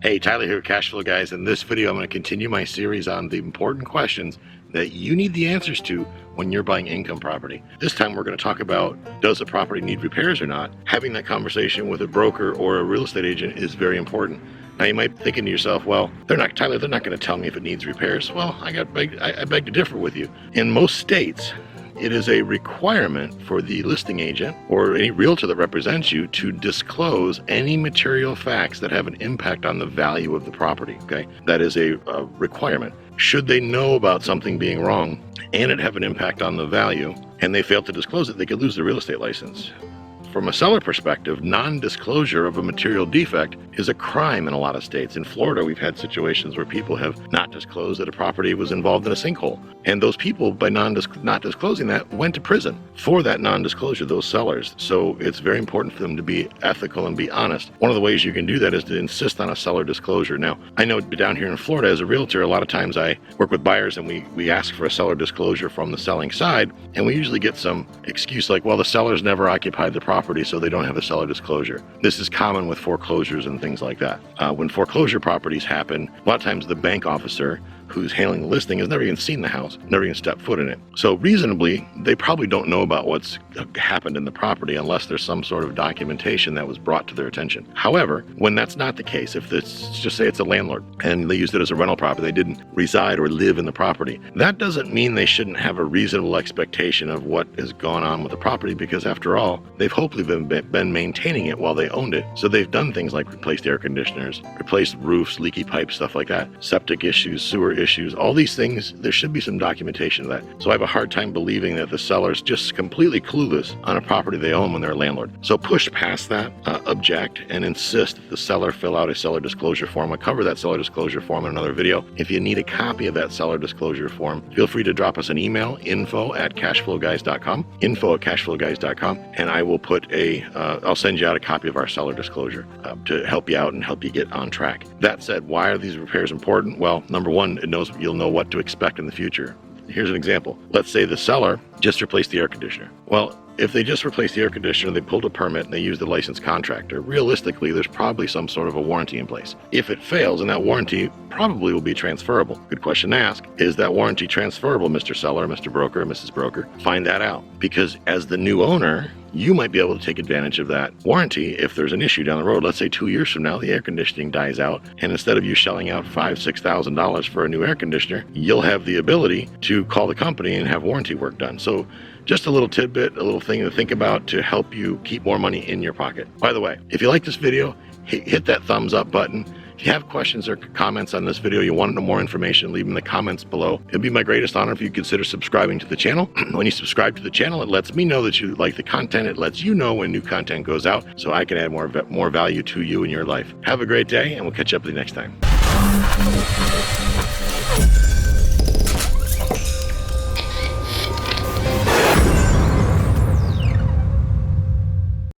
Hey, Tyler here, Cashflow Guys. In this video, I'm going to continue my series on the important questions that you need the answers to when you're buying income property. This time, we're going to talk about, does a property need repairs or not? Having that conversation with a broker or a real estate agent is very important. Now, you might be thinking to yourself, well, Tyler, they're not going to tell me if it needs repairs. Well, I beg to differ with you. In most states, it is a requirement for the listing agent or any realtor that represents you to disclose any material facts that have an impact on the value of the property, okay? That is a requirement. Should they know about something being wrong and it have an impact on the value and they fail to disclose it, they could lose their real estate license. From a seller perspective, non-disclosure of a material defect is a crime in a lot of states. In Florida, we've had situations where people have not disclosed that a property was involved in a sinkhole. And those people, by not disclosing that, went to prison for that non-disclosure, those sellers. So it's very important for them to be ethical and be honest. One of the ways you can do that is to insist on a seller disclosure. Now, I know down here in Florida as a realtor, a lot of times I work with buyers and we ask for a seller disclosure from the selling side, and we usually get some excuse like, well, the seller's never occupied the property, so they don't have a seller disclosure. This is common with foreclosures and things like that. When foreclosure properties happen, a lot of times the bank officer who's handling the listing has never even seen the house, never even stepped foot in it. So reasonably, they probably don't know about what's happened in the property unless there's some sort of documentation that was brought to their attention. However, when that's not the case, if this, just say it's a landlord and they used it as a rental property, they didn't reside or live in the property, that doesn't mean they shouldn't have a reasonable expectation of what has gone on with the property, because after all, they've hopefully been maintaining it while they owned it. So they've done things like replaced air conditioners, replaced roofs, leaky pipes, stuff like that, septic issues, sewer issues, all these things. There should be some documentation of that. So I have a hard time believing that the seller's just completely clueless on a property they own when they're a landlord. So push past that, object, and insist that the seller fill out a seller disclosure form. I'll cover that seller disclosure form in another video. If you need a copy of that seller disclosure form, feel free to drop us an email, info@cashflowguys.com, info@cashflowguys.com, and I will put I'll send you out a copy of our seller disclosure to help you out and help you get on track. That said, why are these repairs important? Well, number one, you'll know what to expect in the future. Here's an example. Let's say the seller just replaced the air conditioner. Well, if they just replaced the air conditioner, they pulled a permit and they used a licensed contractor, realistically, there's probably some sort of a warranty in place. If it fails, and that warranty probably will be transferable. Good question to ask. Is that warranty transferable, Mr. Seller, Mr. Broker, Mrs. Broker? Find that out, because as the new owner, you might be able to take advantage of that warranty if there's an issue down the road. Let's say 2 years from now, the air conditioning dies out, and instead of you shelling out $5,000-$6,000 for a new air conditioner, you'll have the ability to call the company and have warranty work done. So just a little tidbit, a little thing to think about to help you keep more money in your pocket. By the way, if you like this video, hit that thumbs up button. If you have questions or comments on this video, you want to know more information, leave them in the comments below. It'd be my greatest honor if you consider subscribing to the channel. When you subscribe to the channel, it lets me know that you like the content. It lets you know when new content goes out, so I can add more value to you in your life. Have a great day, and we'll catch up with you next time.